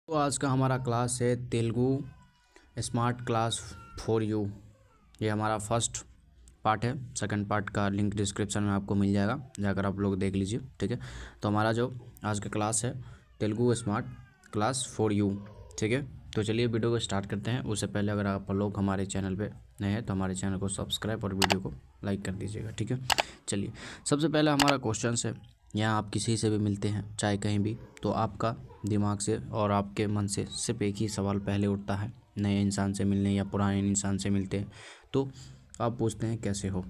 तो आज का हमारा क्लास है Telugu smart class for you. ये हमारा फर्स्ट पार्ट है। सेकंड पार्ट का लिंक डिस्क्रिप्शन में आपको मिल जाएगा, जाकर आप लोग देख लीजिए। ठीक है, तो हमारा जो आज का क्लास है Telugu smart class for you. ठीक है, तो चलिए वीडियो को स्टार्ट करते हैं। उससे पहले अगर आप लोग हमारे चैनल पे नए हैं तो हमारे चैनल को सब्सक्राइब और वीडियो को लाइक कर दीजिएगा। ठीक है, चलिए सबसे पहले हमारा क्वेश्चन है। यहाँ आप किसी से भी मिलते हैं चाहे कहीं भी, तो आपका दिमाग से और आपके मन से सिर्फ एक ही सवाल पहले उठता है। नए इंसान से मिलने या पुराने इंसान से मिलते हैं तो आप पूछते हैं कैसे हो।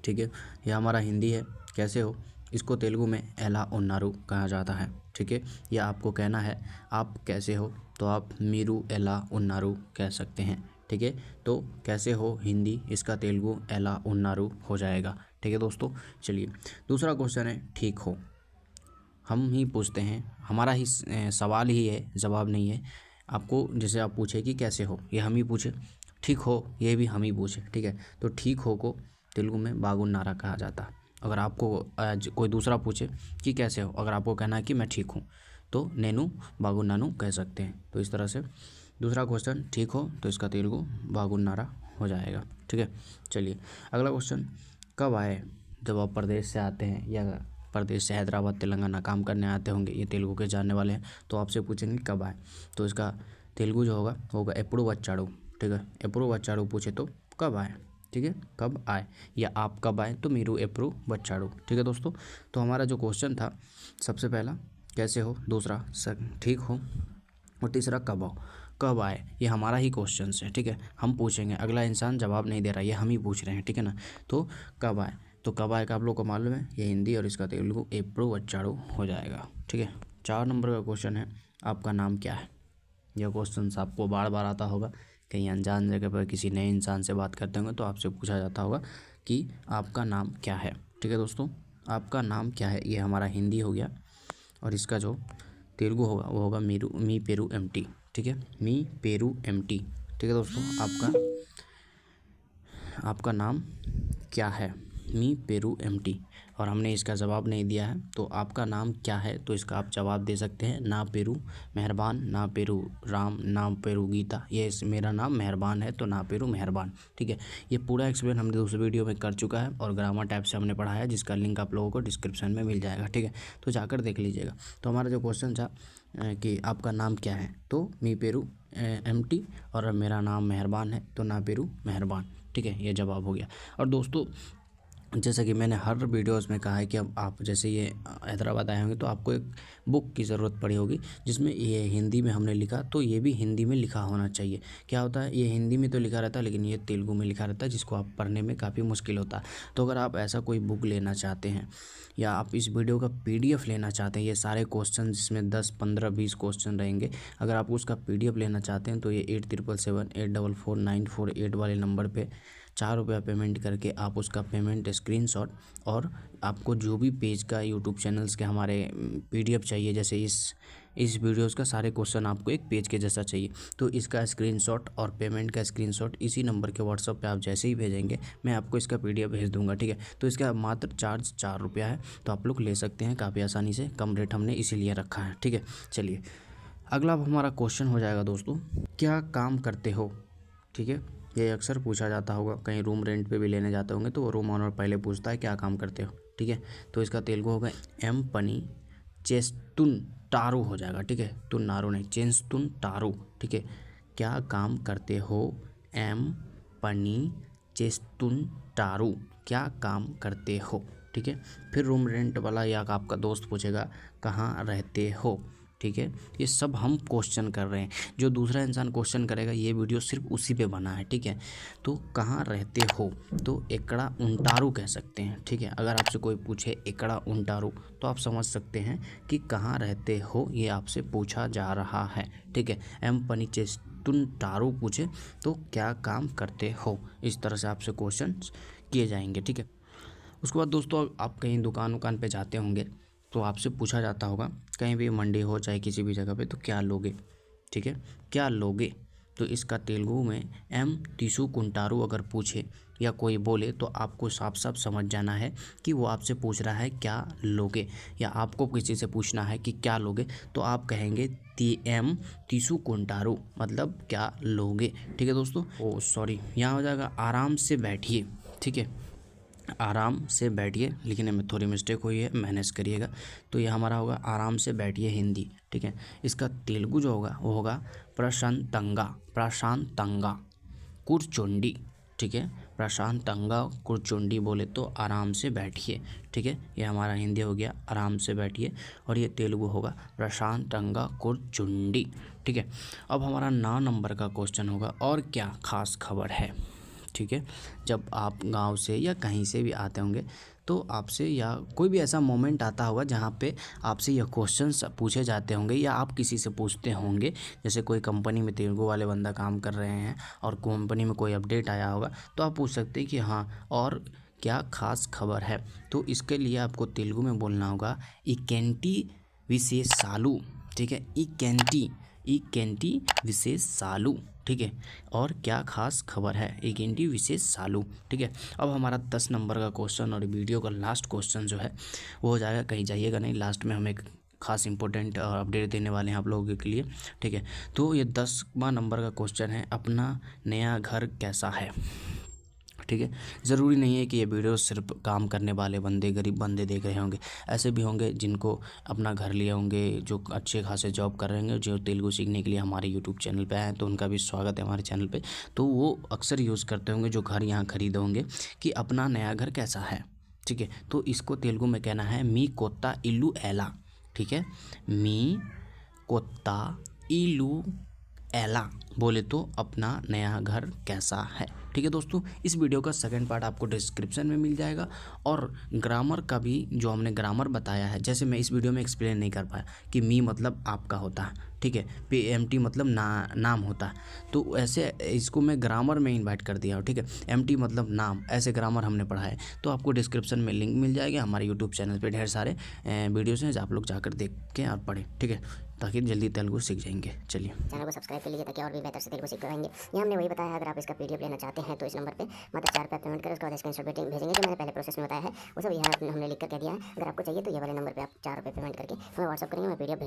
ठीक है, यह हमारा हिंदी है कैसे हो। इसको तेलुगु में एला उन्नारू कहा जाता है। ठीक है, यह आपको कहना है आप कैसे हो तो आप मीरू एला उन्नारू कह सकते हैं। ठीक है, तो कैसे हो हिंदी, इसका तेलुगु एला उन्नारू हो जाएगा। ठीक है दोस्तों, चलिए दूसरा क्वेश्चन है ठीक हो। हम ही पूछते हैं, हमारा ही सवाल ही है, जवाब नहीं है। आपको जैसे आप पूछे कि कैसे हो, ये हम ही पूछे। ठीक हो, ये भी हम ही पूछे। ठीक है, तो ठीक हो को तेलुगु में बागुन्नारा कहा जाता है। अगर आपको कोई दूसरा पूछे कि कैसे हो, अगर आपको कहना है कि मैं ठीक हूँ तो नेनु बागुन्नानु कह सकते हैं। तो इस तरह से दूसरा क्वेश्चन ठीक हो तो इसका तेलुगु बागुन्नारा हो जाएगा। ठीक है, चलिए अगला क्वेश्चन कब आए। जब आप प्रदेश से आते हैं या प्रदेश से हैदराबाद तेलंगाना काम करने आते होंगे, ये तेलुगु के जानने वाले हैं, तो आपसे पूछेंगे कब आए, तो इसका तेलुगु जो होगा एప్పుడు వచ్చాడు। ठीक है, ఎప్పుడు వచ్చాడు पूछे तो कब आए। ठीक है, कब आए या आप कब आए तो मीरू ఎప్పుడు వచ్చాడు। ठीक है दोस्तों, तो हमारा जो क्वेश्चन था सबसे पहला कैसे हो, दूसरा ठीक हो और तीसरा कब आए। ये हमारा ही क्वेश्चन है। ठीक है, हम पूछेंगे, अगला इंसान जवाब नहीं दे रहा, ये हम ही पूछ रहे हैं। ठीक है ना, तो कब आए, तो कब आए का आप लोग को मालूम है, ये हिंदी और इसका तेलुगु एప్పుడు వచ్చాడు हो जाएगा। ठीक है, 4 नंबर का क्वेश्चन है आपका नाम क्या है। यह क्वेश्चन आपको बार बार आता होगा, कहीं अनजान जगह पर किसी नए इंसान से बात करते होंगे तो आपसे पूछा जाता होगा कि आपका नाम क्या है। ठीक है दोस्तों, आपका नाम क्या है, ये हमारा हिंदी हो गया और इसका जो तेलुगु होगा वो होगा मी पेरू एमटी। ठीक है, मी पेरू एमटी। ठीक है दोस्तों, आपका नाम क्या है, मी पेरू एमटी। और हमने इसका जवाब नहीं दिया है तो आपका नाम क्या है, तो इसका आप जवाब दे सकते हैं ना पेरू मेहरबान, ना पेरू राम, ना पेरू गीता। ये मेरा नाम मेहरबान है तो ना पेरू मेहरबान। ठीक है, ये पूरा एक्सप्लेन हमने दूसरे वीडियो में कर चुका है और ग्रामर टाइप से हमने पढ़ाया, जिसका लिंक आप लोगों को डिस्क्रिप्शन में मिल जाएगा। ठीक है, तो जाकर देख लीजिएगा। तो हमारा जो क्वेश्चन था कि आपका नाम क्या है, तो मी पेरू एमटी और मेरा नाम मेहरबान है तो ना पेरू मेहरबान। ठीक है, ये जवाब हो गया। और दोस्तों जैसा कि मैंने हर वीडियोस में कहा है कि अब आप जैसे ये हैदराबाद आए होंगे तो आपको एक बुक की ज़रूरत पड़ी होगी जिसमें ये हिंदी में हमने लिखा, तो ये भी हिंदी में लिखा होना चाहिए। क्या होता है, ये हिंदी में तो लिखा रहता है लेकिन ये तेलुगु में लिखा रहता है, जिसको आप पढ़ने में काफ़ी मुश्किल होता है। तो अगर आप ऐसा कोई बुक लेना चाहते हैं या आप इस वीडियो का PDF लेना चाहते हैं, ये सारे क्वेश्चन जिसमें 10, 15, 20 क्वेश्चन रहेंगे, अगर आप उसका PDF लेना चाहते हैं तो ये 8777844948 वाले नंबर पर 4 रुपया पेमेंट करके आप उसका पेमेंट स्क्रीनशॉट और आपको जो भी पेज का यूट्यूब चैनल्स के हमारे PDF चाहिए, जैसे इस वीडियोस का सारे क्वेश्चन आपको एक पेज के जैसा चाहिए, तो इसका स्क्रीनशॉट और पेमेंट का स्क्रीनशॉट इसी नंबर के व्हाट्सएप पे आप जैसे ही भेजेंगे मैं आपको इसका PDF भेज दूंगा। ठीक है, तो इसका मात्र चार्ज 4 रुपया है, तो आप लोग ले सकते हैं काफ़ी आसानी से, कम रेट हमने इसीलिए रखा है। ठीक है, चलिए अगला हमारा क्वेश्चन हो जाएगा दोस्तों, क्या काम करते हो। ठीक है, ये अक्सर पूछा जाता होगा, कहीं रूम रेंट पे भी लेने जाते होंगे तो वो रूम ऑनर पहले पूछता है क्या काम करते हो। ठीक है, तो इसका तेलुगु होगा एम पनी चेस्तुन टारू हो जाएगा। ठीक है, तुन नारू नहीं, चेस्तुन टारू। ठीक है, क्या काम करते हो, एम पनी चेस्तुन टारू, क्या काम करते हो। ठीक है, फिर रूम रेंट वाला या आपका दोस्त पूछेगा कहाँ रहते हो। ठीक है, ये सब हम क्वेश्चन कर रहे हैं, जो दूसरा इंसान क्वेश्चन करेगा ये वीडियो सिर्फ उसी पे बना है। ठीक है, तो कहाँ रहते हो तो एकड़ा उंटारू कह सकते हैं। ठीक है, अगर आपसे कोई पूछे एकड़ा उंटारू तो आप समझ सकते हैं कि कहाँ रहते हो, ये आपसे पूछा जा रहा है। ठीक है, एम पनीचेस्तुन टारू पूछे तो क्या काम करते हो, इस तरह से आपसे क्वेश्चन किए जाएंगे। ठीक है, उसके बाद दोस्तों आप कहीं दुकान पे जाते होंगे तो आपसे पूछा जाता होगा, कहीं भी मंडी हो चाहे किसी भी जगह पे, तो क्या लोगे। ठीक है, क्या लोगे, तो इसका तेलुगु में एम तीसु कुंटारू अगर पूछे या कोई बोले तो आपको साफ साफ समझ जाना है कि वो आपसे पूछ रहा है क्या लोगे, या आपको किसी से पूछना है कि क्या लोगे तो आप कहेंगे तीसुकुंटारू मतलब क्या लोगे। ठीक है दोस्तों, ओ सॉरी, यहाँ हो जाएगा आराम से बैठिए। ठीक है, आराम से बैठिए, लिखने में थोड़ी मिस्टेक हुई है, मैनेज करिएगा। तो ये हमारा होगा आराम से बैठिए हिंदी। ठीक है, इसका तेलुगु जो होगा वो होगा प्रशांतंगा कुरचुंडी। ठीक है, प्रशांतंगा कुरचुंडी बोले तो आराम से बैठिए। ठीक है, ये हमारा हिंदी हो गया आराम से बैठिए, और ये तेलुगु होगा प्रशांतंगा कुरचुंडी। ठीक है, अब हमारा 9 नंबर का क्वेश्चन होगा, और क्या खास खबर है। ठीक है, जब आप गांव से या कहीं से भी आते होंगे तो आपसे या कोई भी ऐसा मोमेंट आता होगा जहाँ पे आपसे यह क्वेश्चंस पूछे जाते होंगे, या आप किसी से पूछते होंगे। जैसे कोई कंपनी में तेलुगु वाले बंदा काम कर रहे हैं और कंपनी में कोई अपडेट आया होगा, तो आप पूछ सकते हैं कि हाँ और क्या खास खबर है। तो इसके लिए आपको तेलुगु में बोलना होगा इकेंटी विशेषालू। ठीक है, इकेंटी विशेषालू। ठीक है, और क्या खास खबर है, इकेंटी विशेषालू। ठीक है, अब हमारा 10 नंबर का क्वेश्चन और वीडियो का लास्ट क्वेश्चन जो है वो हो जाएगा, कहीं जाइएगा नहीं, लास्ट में हम एक खास इंपॉर्टेंट अपडेट देने वाले हैं आप लोगों के लिए। ठीक है, तो ये 10वां नंबर का क्वेश्चन है, अपना नया घर कैसा है। ठीक है, ज़रूरी नहीं है कि ये वीडियो सिर्फ काम करने वाले बंदे, गरीब बंदे देख रहे होंगे, ऐसे भी होंगे जिनको अपना घर लिए होंगे, जो अच्छे खासे जॉब कर रहे होंगे, जो तेलुगु सीखने के लिए हमारे यूट्यूब चैनल पे आए हैं, तो उनका भी स्वागत है हमारे चैनल पे। तो वो अक्सर यूज़ करते होंगे जो घर यहाँ खरीदे होंगे कि अपना नया घर कैसा है। ठीक है, तो इसको तेलुगु में कहना है मी कोत्ता इल्लू एला। ठीक है, मी कोत्ता इल्लू एला बोले तो अपना नया घर कैसा है। ठीक है दोस्तों, इस वीडियो का सेकंड पार्ट आपको डिस्क्रिप्शन में मिल जाएगा, और ग्रामर का भी जो हमने ग्रामर बताया है, जैसे मैं इस वीडियो में एक्सप्लेन नहीं कर पाया कि मी मतलब आपका होता है। ठीक है, PMT मतलब नाम होता है, तो ऐसे इसको मैं ग्रामर में इन्वाइट कर दिया हूँ। ठीक है, MT मतलब नाम, ऐसे ग्रामर हमने पढ़ा है। तो आपको डिस्क्रिप्शन में लिंक मिल जाएगा, हमारे यूट्यूब चैनल पर ढेर सारे वीडियोज़ हैं, आप लोग जाकर देख के और पढ़ें। ठीक है, ताकि जल्दी तेलुगु सीख जाएंगे। चलिए चैनल को सब्सक्राइब कर लीजिए ताकि और भी बेहतर से तेलुगु सीख पाएंगे। ये हमने वही बताया है, अगर आप इसका PDF लेना चाहते हैं तो इस नंबर पे मात्र 4 रुपये पेमेंट करें, उसके बाद स्क्रीनशॉट भेजेंगे, जो मैंने पहले प्रोसेस में बताया है वो सब यहाँ हमने लिख कर कह दिया है। अगर आपको चाहिए तो ये वाले नंबर पे आप 4 रुपये पेमेंट करके हमें व्हाट्सअप करेंगे, मैं PDF भेज